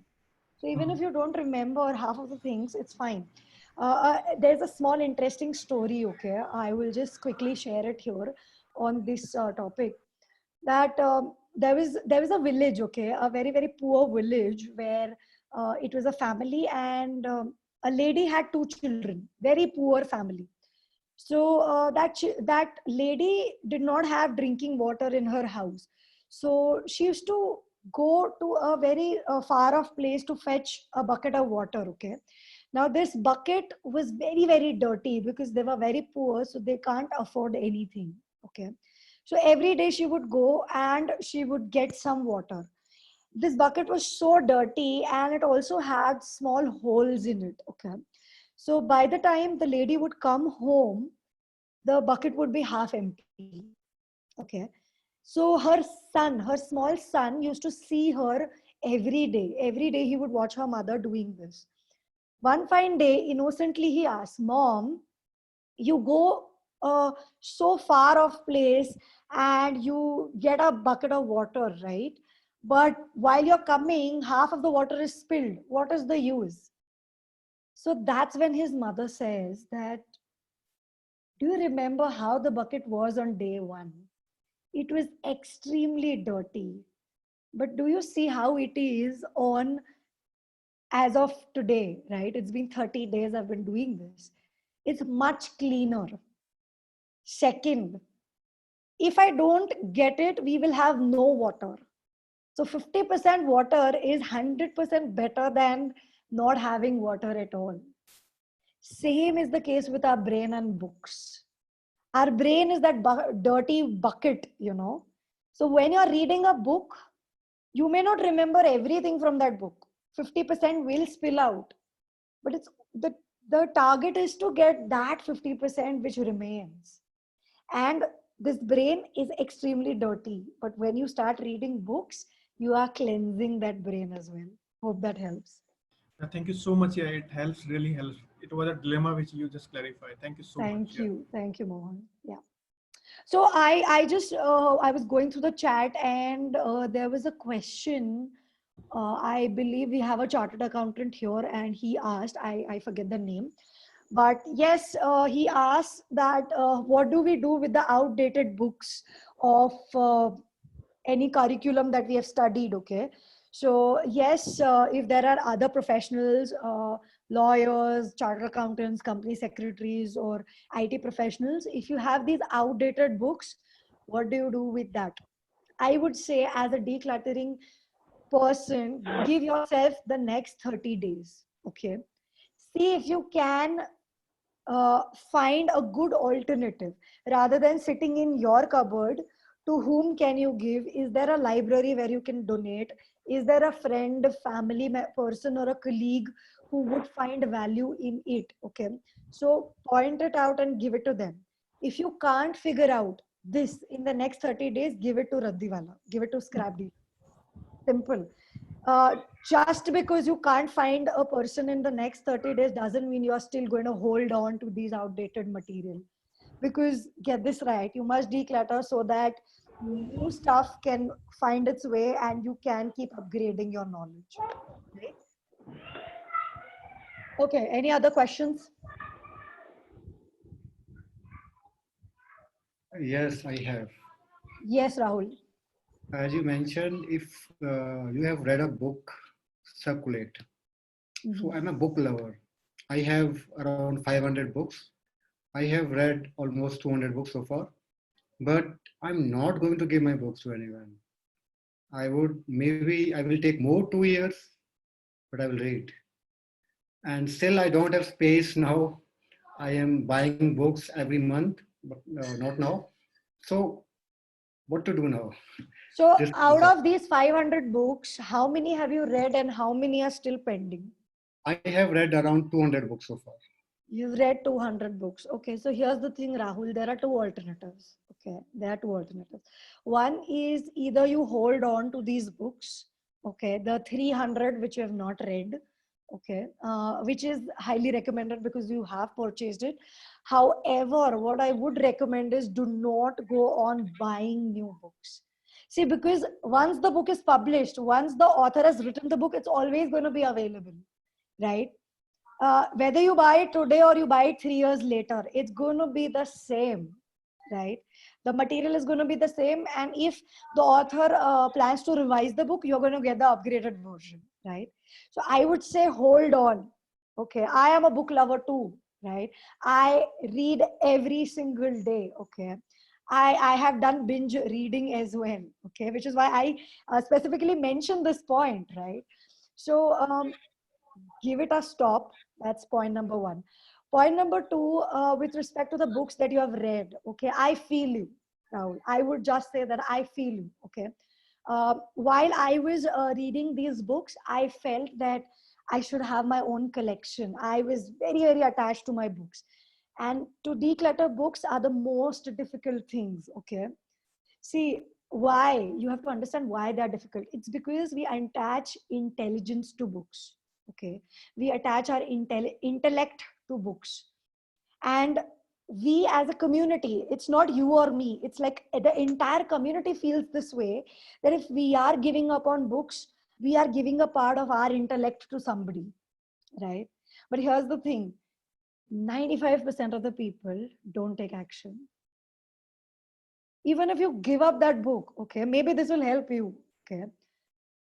So even if you don't remember half of the things, it's fine. There's a small interesting story, okay? I will just quickly share it here on this topic. That there was a village, okay, a very very poor village where it was a family, and a lady had two children, very poor family. So that lady did not have drinking water in her house, so she used to go to a very far off place to fetch a bucket of water, okay. Now this bucket was very very dirty because they were very poor, so they can't afford anything, okay. So every day she would go and she would get some water. This bucket was so dirty and it also had small holes in it, okay. So by the time the lady would come home, the bucket would be half empty, okay. So her small son used to see her every day. Every day he would watch her mother doing this. One fine day, innocently he asked, Mom, you go so far off place and you get a bucket of water, right? But while you're coming, half of the water is spilled. What is the use? So that's when his mother says that, do you remember how the bucket was on day one? It was extremely dirty. But do you see how it is on as of today, right? It's been 30 days I've been doing this. It's much cleaner. Second, if I don't get it, we will have no water. So 50% water is 100% better than not having water at all. Same is the case with our brain and books. Our brain is that dirty bucket, you know. So when you're reading a book, you may not remember everything from that book. 50% will spill out. But it's the target is to get that 50% which remains. And this brain is extremely dirty. But when you start reading books, you are cleansing that brain as well. Hope that helps. Thank you so much. Yeah, it helps, really helps. It was a dilemma which you just clarified. Thank you so much. Thank you. Thank you, Mohan. Yeah. So I just, I was going through the chat and there was a question. I believe we have a chartered accountant here and he asked, I forget the name. But yes, he asked that what do we do with the outdated books of any curriculum that we have studied, okay? So yes, if there are other professionals, lawyers, chartered accountants, company secretaries, or IT professionals, if you have these outdated books, what do you do with that? I would say as a decluttering person, give yourself the next 30 days, okay? See if you can find a good alternative rather than sitting in your cupboard. To whom can you give? Is there a library where you can donate? Is there a friend, family person, or a colleague who would find value in it? Okay, so point it out and give it to them. If you can't figure out this in the next 30 days, give it to Raddiwala, give it to scrap deal. Simple. Just because you can't find a person in the next 30 days doesn't mean you're still going to hold on to these outdated material. Because get this right, you must declutter so that new stuff can find its way and you can keep upgrading your knowledge. Right? Okay, any other questions? Yes, I have. Yes, Rahul. As you mentioned, if you have read a book, circulate. So I'm a book lover. I have around 500 books. I have read almost 200 books so far, but I'm not going to give my books to anyone. I will take more 2 years, but I will read. And still I don't have space now. I am buying books every month, but not now. So what to do now? So out of these 500 books, how many have you read and how many are still pending? I have read around 200 books so far. You've read 200 books. Okay, so here's the thing, Rahul. There are two alternatives. Okay, there are two alternatives. One is either you hold on to these books, okay, the 300 which you have not read, okay, which is highly recommended because you have purchased it. However, what I would recommend is do not go on buying new books. See, because once the book is published, once the author has written the book, it's always going to be available, right? whether you buy it today or you buy it 3 years later, it's going to be the same, right? The material is going to be the same. And if the author plans to revise the book, you're going to get the upgraded version, right? So I would say hold on. Okay, I am a book lover too, right? I read every single day. Okay, I have done binge reading as well. Okay, which is why I specifically mentioned this point, right? So give it a stop. That's point number one. Point number two, with respect to the books that you have read, okay, I feel you, Rahul. I would just say that I feel you, okay. While I was reading these books, I felt that I should have my own collection. I was very, very attached to my books. And to declutter books are the most difficult things, okay. See, why? You have to understand why they are difficult. It's because we attach intelligence to books, okay. We attach our intellect to books. And we as a community, it's not you or me, it's like the entire community feels this way, that if we are giving up on books, we are giving a part of our intellect to somebody, right? But here's the thing, 95% of the people don't take action. Even if you give up that book, okay, maybe this will help you, okay.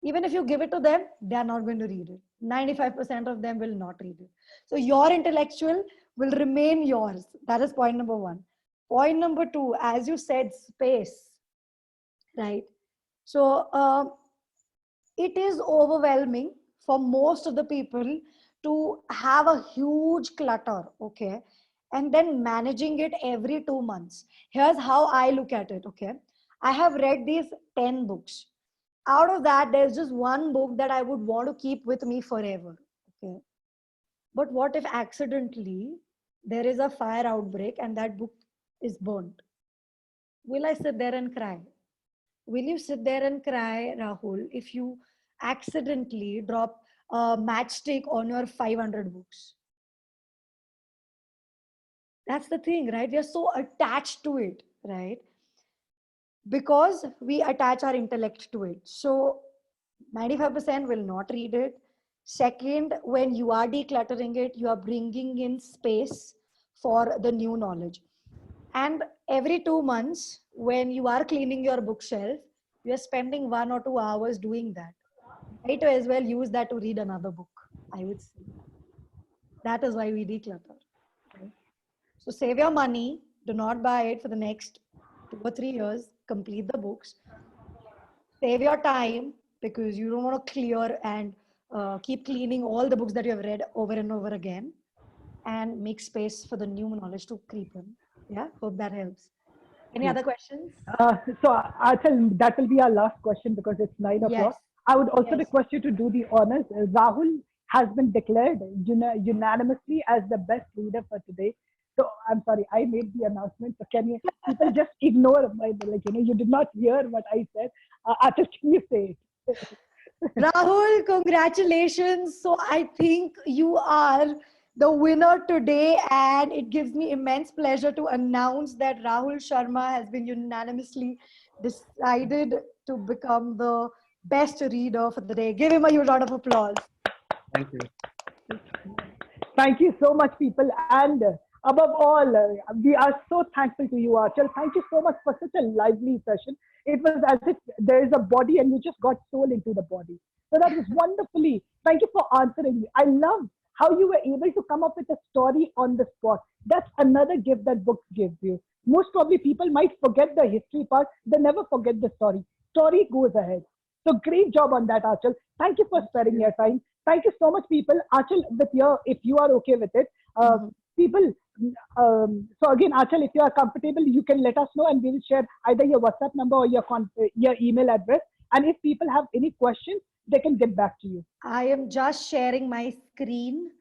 Even if you give it to them, they are not going to read it. 95% of them will not read it. So your intellectual will remain yours. That is point number one. Point number two, as you said, space, right? So it is overwhelming for most of the people to have a huge clutter, okay? And then managing it every 2 months. Here's how I look at it, okay? I have read these 10 books. Out of that, there's just one book that I would want to keep with me forever, okay? But what if accidentally there is a fire outbreak and that book is burnt? Will I sit there and cry? Will you sit there and cry, Rahul, if you accidentally drop a matchstick on your 500 books? That's the thing, right? We are so attached to it, right? Because we attach our intellect to it. So 95% will not read it. Second, when you are decluttering it, you are bringing in space for the new knowledge. And every 2 months, when you are cleaning your bookshelf, you are spending 1 or 2 hours doing that. Might as well use that to read another book, I would say. That is why we declutter. Okay? So save your money. Do not buy it for the next 2 or 3 years. Complete the books. Save your time, because you don't want to clear and keep cleaning all the books that you have read over and over again, and make space for the new knowledge to creep in. Yeah, hope that helps. Any other questions? So Achal, that will be our last question because it's 9 o'clock. Yes. I would also Yes. request you to do the honors. Rahul has been declared unanimously as the best reader for today. So I'm sorry, I made the announcement. So can you people just ignore my, you did not hear what I said. Achal, can you say it? Rahul, congratulations. So I think you are the winner today, and it gives me immense pleasure to announce that Rahul Sharma has been unanimously decided to become the best reader for the day. Give him a huge round of applause. Thank you. Thank you so much, people. And above all, we are so thankful to you, Achal. Thank you so much for such a lively session. It was as if there is a body and you just got soul into the body. So that was wonderfully. Thank you for answering me. I love how you were able to come up with a story on the spot. That's another gift that books gives you. Most probably people might forget the history part. They never forget the story. Story goes ahead. So great job on that, Achal. Thank you for sparing your time. Thank you so much, people. Achal, with your, if you are okay with it, people. So again, Achal, if you are comfortable, you can let us know, and we will share either your WhatsApp number or your email address. And if people have any questions, they can get back to you. I am just sharing my screen.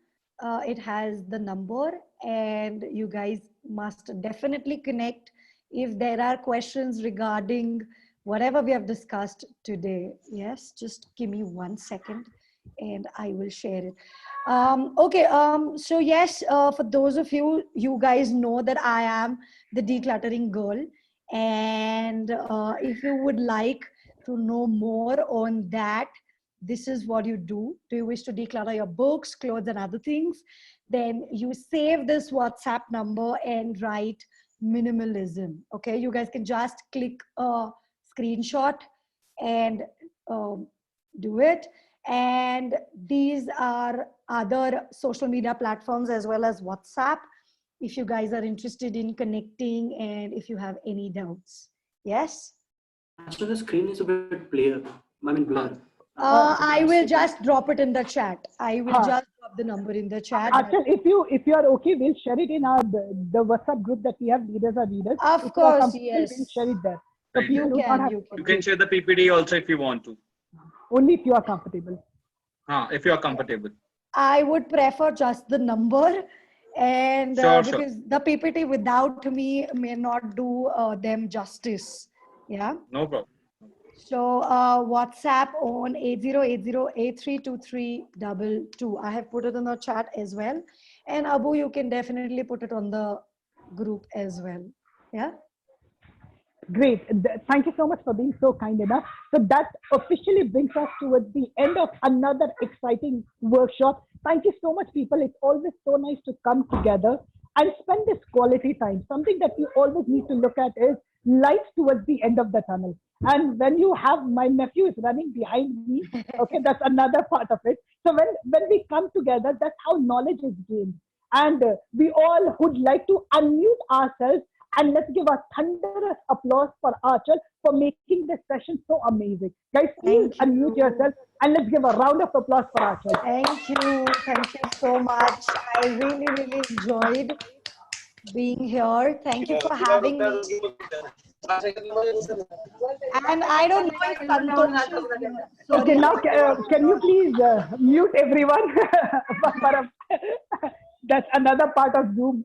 It has the number, and you guys must definitely connect if there are questions regarding whatever we have discussed today. Yes, just give me 1 second and I will share it. Okay, so yes, for those of you, you guys know that I am the decluttering girl. And if you would like to know more on that, this is what you do. Do you wish to declutter your books, clothes, and other things? Then you save this WhatsApp number and write minimalism. Okay, you guys can just click a screenshot and do it. And these are other social media platforms as well as WhatsApp, if you guys are interested in connecting and if you have any doubts. Yes? Actually, the screen is a bit blur. I will just drop it in the chat. I will Huh. just drop the number in the chat. Achal, if you are okay, we'll share it in our the WhatsApp group that we have. Leaders are readers. Of If you are course, comfortable, yes. we'll share it there. So Right. people You do not can, have you You can. can share the PPT also if you want to. only if you are comfortable. If you are comfortable. I would prefer just the number, and Sure. because the PPT without me may not do them justice. Yeah. No problem. So WhatsApp on 8080832322. I have put it in the chat as well. And Abu, you can definitely put it on the group as well. Yeah. Great. Thank you so much for being so kind enough. So that officially brings us towards the end of another exciting workshop. Thank you so much, people. It's always so nice to come together and spend this quality time. Something that you always need to look at is light towards the end of the tunnel. And when you have, my nephew is running behind me. Okay, that's another part of it. So when we come together, that's how knowledge is gained. And we all would like to unmute ourselves, and let's give a thunderous applause for Achal for making this session so amazing. Guys, please Thank you. unmute yourself and let's give a round of applause for Achal. Thank you. Thank you so much. I really, really enjoyed being here. Thank you for having me. And I don't know if Santosh is here. Okay, Sorry. now can you please mute everyone? That's another part of Zoom.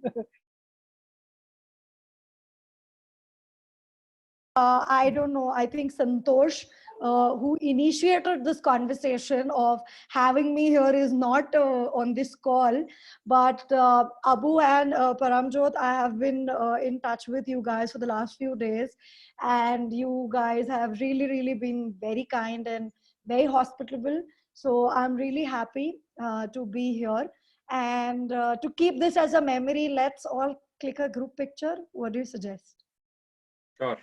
I don't know. I think Santosh, who initiated this conversation of having me here, is not on this call. But Abu and Paramjot, I have been in touch with you guys for the last few days. And you guys have really, really been very kind and very hospitable. So I'm really happy to be here. And to keep this as a memory, let's all click a group picture. What do you suggest? Sure.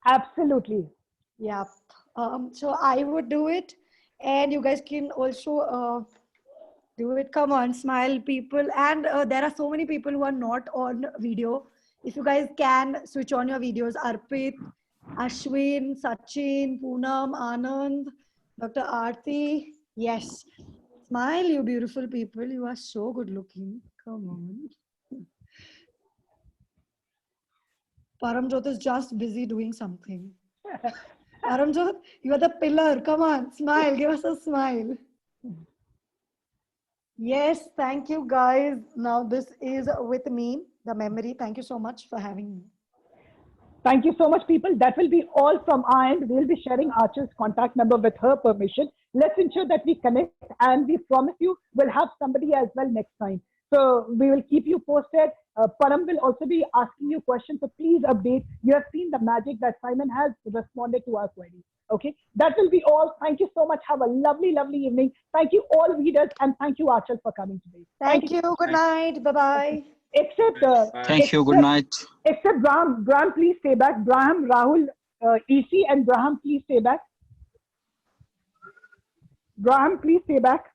Absolutely. Yeah. So I would do it, and you guys can also do it. Come on, smile, people. And there are so many people who are not on video. If you guys can switch on your videos, Arpit, Ashwin, Sachin, Poonam, Anand, Dr. Aarti. Yes. Smile, you beautiful people. You are so good looking. Come on. Paramjot is just busy doing something. Paramjot, you are the pillar. Come on, smile. Give us a smile. Yes, thank you, guys. Now this is with me, the memory. Thank you so much for having me. Thank you so much, people. That will be all from our end. We'll be sharing Archal's contact number with her permission. Let's ensure that we connect, and we promise you we'll have somebody as well next time. So we will keep you posted. Param will also be asking you questions, so please update. You have seen the magic that Simon has responded to our queries. Okay, that will be all. Thank you so much. Have a lovely, lovely evening. Thank you all readers, and thank you Archal for coming today. Thank you. Good night. Bye-bye. Except Thank you. Good night. Except Braham, please stay back. Braham, Rahul, EC, and Braham, please stay back. Braham, please stay back.